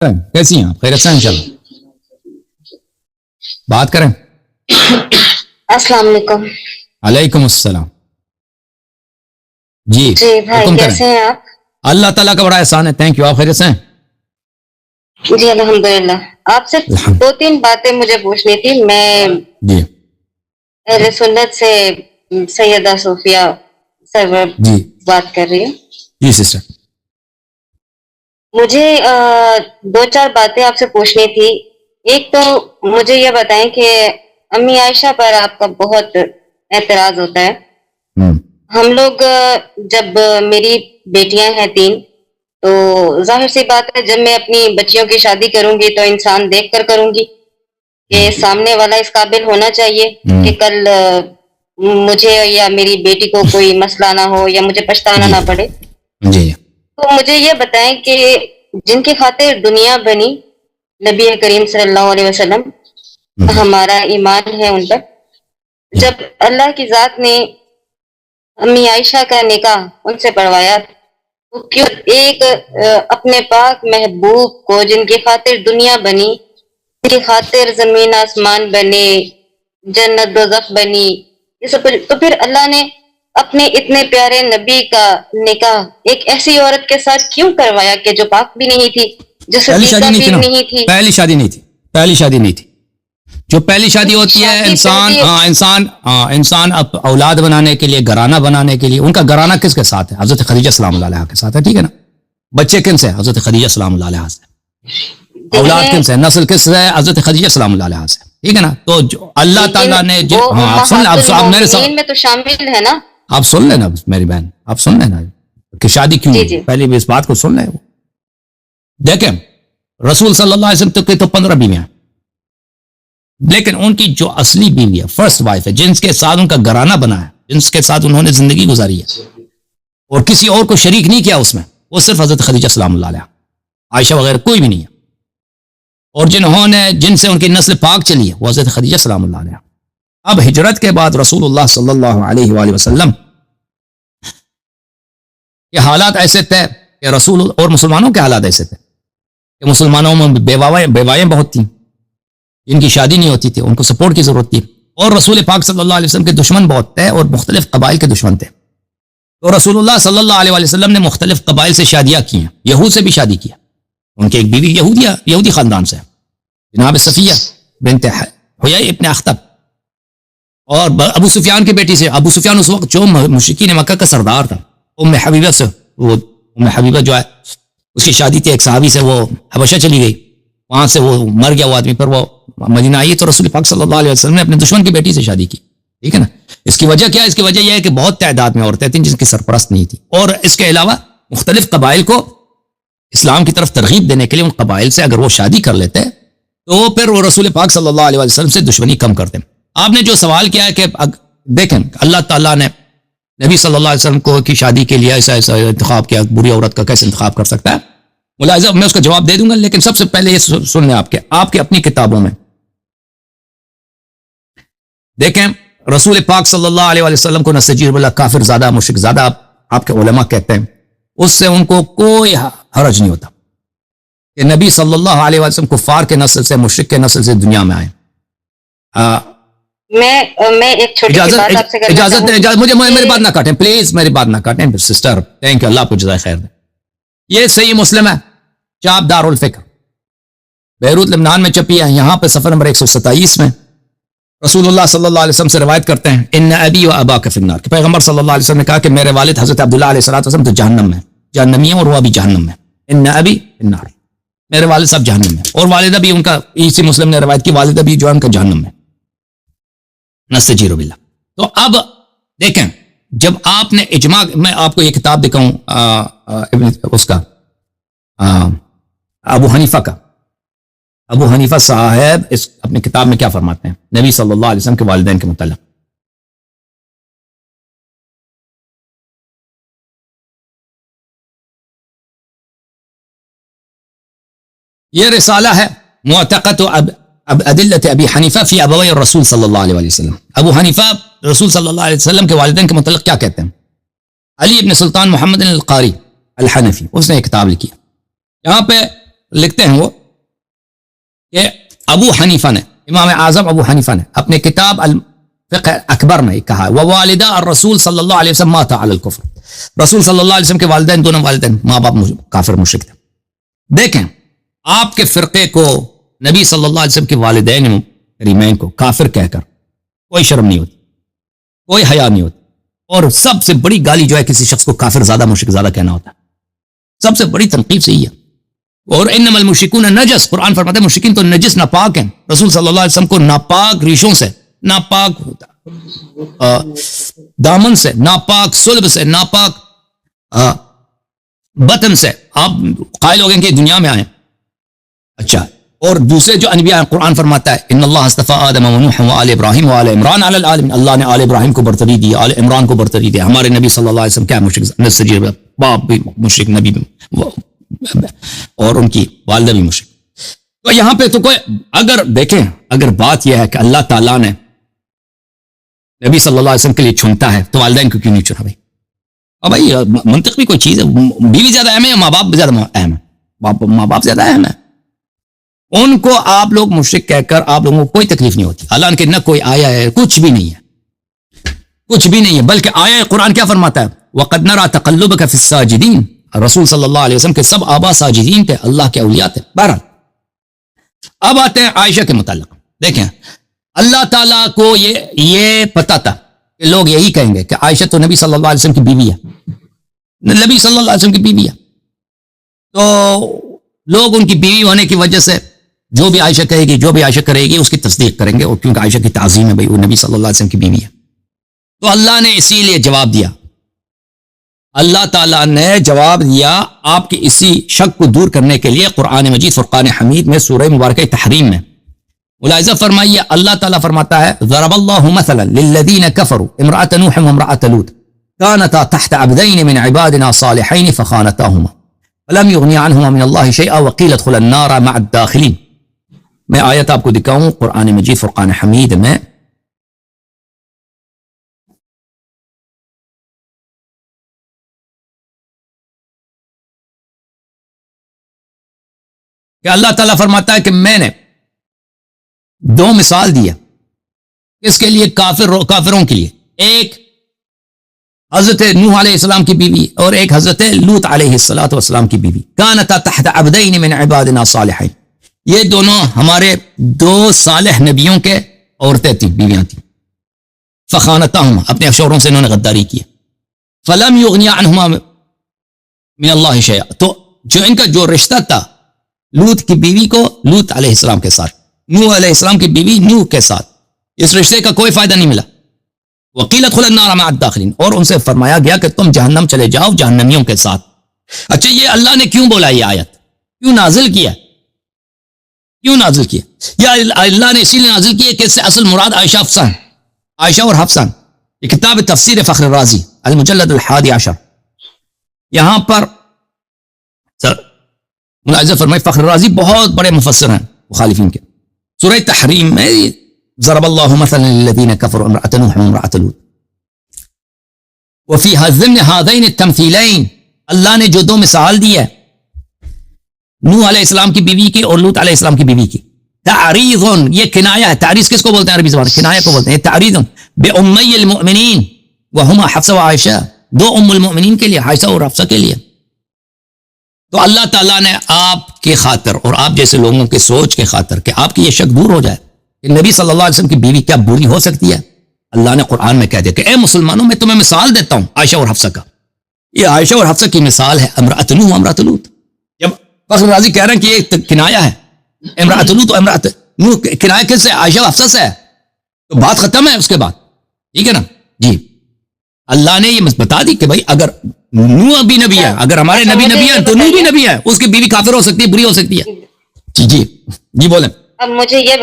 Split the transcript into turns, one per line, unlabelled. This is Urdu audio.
کیسی ہیں آپ؟ خیریت سے ہیں انشاءاللہ؟ بات کریں.
السلام علیکم.
علیکم السلام. جی
بھائی
حکم
کیسے
کریں.
ہیں آپ؟
اللہ تعالیٰ کا بڑا احسان ہے. Thank you. آپ خیریت سے ہیں؟
جی الحمدللہ. آپ سے
الحمد.
2-3 باتیں مجھے پوچھنی تھی. میں
جی
اہل سنت سے سیدہ صوفیہ سرور
جی
بات کر رہی ہوں.
جی سسٹر.
مجھے 2-4 باتیں آپ سے پوچھنی تھی. ایک تو مجھے یہ بتائیں کہ امی عائشہ پر آپ کا بہت اعتراض ہوتا ہے. ہم لوگ جب میری بیٹیاں ہیں 3 تو ظاہر سی بات ہے جب میں اپنی بچیوں کی شادی کروں گی تو انسان دیکھ کر کروں گی کہ سامنے والا اس قابل ہونا چاہیے کہ کل مجھے یا میری بیٹی کو کوئی مسئلہ نہ ہو یا مجھے پچھتانا نہ پڑے.
جی
تو مجھے یہ بتائیں کہ جن کی خاطر دنیا بنی نبی کریم صلی اللہ علیہ وسلم ہمارا ایمان ہے ان پر. جب اللہ کی ذات نے امی عائشہ کا نکاح ان سے پڑھوایا تو کیوں ایک اپنے پاک محبوب کو جن کی خاطر دنیا بنی جن کی خاطر زمین آسمان بنے جنت دوزخ بنی یہ سب تو پھر اللہ نے اپنے اتنے پیارے نبی کا نکاح ایک ایسی عورت کے ساتھ کیوں کروایا کہ جو پاک بھی نہیں تھی جو صدیقہ بھی نہیں تھی.
پہلی شادی نہیں تھی. جو پہلی شادی ہوتی ہے انسان اولاد بنانے کے لیے گھرانہ بنانے کے لیے. ان کا گھرانہ کس کے ساتھ ہے؟ حضرت خدیجہ سلام اللہ علیہا کے ساتھ ہے. ٹھیک ہے نا. بچے کن سے؟ حضرت خدیجہ سلام اللہ علیہا سے. اولاد کن سے؟ نسل کس سے؟ حضرت خدیجہ سلام اللہ علیہا سے. ٹھیک ہے نا. تو اللہ تعالیٰ نے
میں تو شامل ہے نا.
آپ سن لینا میری بہن, آپ سن لینا کہ شادی کیوں پہلے بھی اس بات کو سن لیں. دیکھیں رسول صلی اللہ علیہ وسلم تو 15 بیویاں, لیکن ان کی جو اصلی بیوی ہے فرسٹ وائف ہے جن کے ساتھ ان کا گھرانہ بنا ہے جن کے ساتھ انہوں نے زندگی گزاری ہے اور کسی اور کو شریک نہیں کیا اس میں, وہ صرف حضرت خدیجہ سلام اللہ علیہا. عائشہ وغیرہ کوئی بھی نہیں ہے. اور جن سے ان کی نسل پاک چلی ہے وہ حضرت خدیجہ سلام اللہ علیہا. اب ہجرت کے بعد رسول اللہ صلی اللہ علیہ وآلہ وسلم کے حالات ایسے تھے کہ رسول اور مسلمانوں کے حالات ایسے تھے کہ مسلمانوں میں بیوائیں بہت تھیں جن کی شادی نہیں ہوتی تھی, ان کو سپورٹ کی ضرورت تھی. اور رسول پاک صلی اللہ علیہ وسلم کے دشمن بہت تھے اور مختلف قبائل کے دشمن تھے. تو رسول اللہ صلی اللہ علیہ وسلم نے مختلف قبائل سے شادیاں کی ہیں. یہود سے بھی شادی کیا. ان کی ایک بیوی یہودی خاندان سے جناب صفیہ بنت حیی ابن اخطب, اور ابو سفیان کی بیٹی سے. ابو سفیان اس وقت جو مشرکین مکہ کا سردار تھا. ام حبیبہ سے, وہ ام حبیبہ جو ہے اس کی شادی تھی ایک صحابی سے, وہ حبشہ چلی گئی, وہاں سے وہ مر گیا وہ آدمی, پر وہ مدینہ آئی تو رسول پاک صلی اللہ علیہ وسلم نے اپنے دشمن کی بیٹی سے شادی کی. ٹھیک ہے نا. اس کی وجہ کیا ہے؟ اس کی وجہ یہ ہے کہ بہت تعداد میں عورتیں تھیں جن کی سرپرست نہیں تھی, اور اس کے علاوہ مختلف قبائل کو اسلام کی طرف ترغیب دینے کے لیے ان قبائل سے اگر وہ شادی کر لیتے تو پھر وہ رسول پاک صلی اللہ علیہ وسلم سے دشمنی کم کرتے. آپ نے جو سوال کیا ہے کہ دیکھیں اللہ تعالیٰ نے نبی صلی اللہ علیہ وسلم کو کی شادی کے لیے ایسا انتخاب کیا, بری عورت کا کیسے انتخاب کر سکتا ہے؟ ملاحظہ میں اس کا جواب دے دوں گا, لیکن سب سے پہلے یہ سن لیں آپ کے اپنی کتابوں میں دیکھیں رسول پاک صلی اللہ علیہ وسلم کو نستجیر باللہ کافر زادہ مشرک زادہ آپ کے علماء کہتے ہیں. اس سے ان کو کوئی حرج نہیں ہوتا کہ نبی صلی اللہ علیہ وسلم کفار کے نسل سے مشرک کے نسل سے دنیا میں آئے.
میں ایک چھوٹی سی بات آپ سے کرنا چاہوں گا.
اجازت مجھے میری بات نہ کاٹیں پلیز, میری بات نہ کاٹیں سسٹر. تھینک یو, اللہ آپ کو جزائے خیر دے. یہ صحیح مسلم ہے, چاپ دار الفکر, بیروت لبنان میں چھپی ہے. یہاں پہ صفحہ نمبر 127 میں رسول اللہ صلی اللہ علیہ وسلم سے روایت کرتے ہیں ان ابی و اباک فی النار, کہ پیغمبر صلی اللہ علیہ وسلم نے کہا کہ میرے والد حضرت عبداللہ علیہ السلام تو جہنم میں, جہنمی ہیں اور وہ ابھی جہنم میں. ان ابی فی النار, میرے والد صاحب جہنم میں, اور والدہ بھی ان کا, اسی مسلم نے روایت کی والدہ بھی جو ہے ان کا جہنم میں. نستجیر باللہ. تو اب دیکھیں جب آپ نے اجماع, میں آپ کو یہ کتاب دکھاؤں اس کا ابو حنیفہ صاحب اس اپنی کتاب میں کیا فرماتے ہیں نبی صلی اللہ علیہ وسلم کے والدین کے متعلق. یہ رسالہ ہے معتقد ادلت ابی حنیفہ فی ابوی الرسول صلی اللہ علیہ وسلم. ابو حنیفہ رسول صلی اللہ علیہ وسلم کے والدین کے متعلق کیا کہتے ہیں؟ علی ابن سلطان محمد القاری الحنفی, اس نے ایک کتاب لکھی. یہاں پہ لکھتے ہیں وہ کہ ابو حنیفہ نے، امام اعظم ابو حنیفہ نے اپنے کتاب الفقہ اکبر میں کہا ووالدہ الرسول صلی اللہ علیہ وسلم مات علی الکفر، رسول صلی اللہ علیہ وسلم کے والدین، دونوں والدین ماں باپ کافر مشرک تھے۔ دیکھیں آپ کے فرقے کو نبی صلی اللہ علیہ وسلم کے والدین کریمین کو کافر کہہ کر کوئی شرم نہیں ہوتی، کوئی حیا نہیں ہوتی، اور سب سے بڑی گالی جو ہے کسی شخص کو کافر زیادہ مشرک زیادہ کہنا ہوتا ہے، سب سے بڑی تنقید سے ہی ہے۔ اور انما المشرکون نجس، قرآن فرماتا ہے مشرکین تو نجس ناپاک ہیں، رسول صلی اللہ علیہ وسلم کو ناپاک ریشوں سے، ناپاک دامن سے، ناپاک صلب سے، ناپاک بطن سے آپ قائل ہو گئے کہ دنیا میں آئے۔ اچھا، اور دوسرے جو انبیاء ہیں قرآن فرماتا ہے ان اللہ اصطفى آدم ونوح وآل ابراہیم وآل عمران علی العالمین، اللہ نے آل ابراہیم کو برتری دی، آل عمران کو برتری دی۔ ہمارے نبی صلی اللہ علیہ وسلم کیا مشرک، نسجی باپ بھی مشرک، نبی بھی اور ان کی والدہ بھی مشرک۔ تو یہاں پہ تو کوئی اگر دیکھیں، اگر بات یہ ہے کہ اللہ تعالیٰ نے نبی صلی اللہ علیہ وسلم کے لیے چنتا ہے تو والدین کو کیوں نہیں چنا بھائی؟ اور بھائی منطق بھی کوئی چیز ہے، بیوی زیادہ اہم ہے یا ماں باپ زیادہ اہم ہے؟ ماں باپ زیادہ اہم ہے۔ ان کو آپ لوگ مشرک کہہ کر آپ لوگوں کو کوئی تکلیف نہیں ہوتی، اللہ کے نہ کوئی آیا ہے، کچھ بھی نہیں ہے، کچھ بھی نہیں ہے، بلکہ آیا قرآن کیا فرماتا ہے وَقَدْ نَرَى تَقَلُّبَكَ فِي السَّاجِدِينَ، رسول صلی اللہ علیہ وسلم کے سب آبا ساجدین تھے، اللہ کے اولیاء تھے۔ بہرحال اب آتے ہیں عائشہ کے متعلق۔ دیکھیں اللہ تعالیٰ کو یہ پتا تھا کہ لوگ یہی کہیں گے کہ عائشہ تو نبی صلی اللہ علیہ وسلم کی بیوی ہے، نبی صلی اللہ علیہ وسلم کی بیوی ہے، تو لوگ ان کی بیوی ہونے کی وجہ سے جو بھی عائشہ کہے گی، جو بھی عائشہ کرے گی اس کی تصدیق کریں گے، اور کیونکہ عائشہ کی تعظیم ہے بھائی، وہ نبی صلی اللہ علیہ وسلم کی بیوی ہے۔ تو اللہ نے اسی لیے جواب دیا، اللہ تعالیٰ نے جواب دیا آپ کی اسی شک کو دور کرنے کے لیے قرآن مجید فرقان حمید میں سورہ مبارکہ تحریم میں ملاحظہ فرمائیے، اللہ تعالیٰ فرماتا ہے ضرب اللہ مثلا للذین کفروا امرأة نوح وامرأة لوط كانتا تحت عبدین من عبادنا صالحین فخانتاهما فلم یغنی عنہما من اللہ شیئا وقیل ادخلا النار مع الداخلین۔ میں آیت آپ کو دکھاؤں قرآن مجید فرقان حمید میں، کہ اللہ تعالیٰ فرماتا ہے کہ میں نے دو مثال دیا اس کے لیے کافروں کے لیے، ایک حضرت نوح علیہ السلام کی بیوی اور ایک حضرت لوط علیہ السلام کی بیوی، کانتا تحت عبدین من عبادنا صالحین، یہ دونوں ہمارے دو صالح نبیوں کے عورتیں تھیں، بیویاں تھیں، فخانتاہما اپنے شوہروں سے انہوں نے غداری کی، فلم یغنی عنہما من اللہ شیئا، تو جو ان کا جو رشتہ تھا لوط کی بیوی کو لوط علیہ السلام کے ساتھ، نوح علیہ السلام کی بیوی نوح کے ساتھ، اس رشتے کا کوئی فائدہ نہیں ملا۔ وقیل ادخلا النار مع الداخلین، اور ان سے فرمایا گیا کہ تم جہنم چلے جاؤ جہنمیوں کے ساتھ۔ اچھا یہ اللہ نے کیوں بولا، یہ آیت کیوں نازل کیا، کیوں نازل کیا؟ یا اللہ نے اسی لیے نازل کیا کہ اس سے اصل مراد عائشہ حفصہ، عائشہ اور حفصہ۔ یہ کتاب تفسیر فخر الرازی المجلد 11، یہاں پر ملاحظہ فرمائے فخر الرازی بہت بڑے مفسر ہیں مخالفین کے، سورہ تحریم میں ضرب اللہ مثلا للذین کفروا امرأة نوح وامرأة لوط وفی ضمن هذین التمثیلین، اللہ نے جو دو مثال دی ہے نوح علیہ السلام کی بیوی کی اور لوط علیہ السلام کی بیوی کی، تعریض، یہ کنایہ ہے، تعریض کس کو بولتے ہیں عربی زبان، کنایہ کو بولتے ہیں، تعریض بأمی المؤمنین وہما حفصہ و عائشہ، دو ام المؤمنین کے لیے، عائشہ اور حفصہ کے لیے۔ تو اللہ تعالیٰ نے آپ کی خاطر اور آپ جیسے لوگوں کے سوچ کے خاطر کہ آپ کی یہ شک دور ہو جائے کہ نبی صلی اللہ علیہ وسلم کی بیوی کیا بری ہو سکتی ہے، اللہ نے قرآن میں کہہ دیا کہ اے مسلمانوں میں تمہیں مثال دیتا ہوں عائشہ اور حفصہ کا۔ یہ عائشہ اور حفصہ کی مثال ہے امرأۃ نوح امرأۃ لوط۔ جب فخر الرازی کہہ رہے ہیں کہ یہ کنایہ ہے، امرأۃ لوط و امرأۃ نوح، کنایہ کس سے، عائشہ و حفصہ سے ہے، تو بات ختم ہے اس کے بعد، ٹھیک ہے نا جی۔ اللہ نے یہ بتا دی کہ بھائی اگر نوح بھی نبی ہے، اگر ہمارے نبی ہیں تو نوح بھی نبی ہے، اس کی بیوی کافر ہو سکتی ہے، بری ہو سکتی ہے۔ جی جی جی بولیں۔
اب مجھے یہ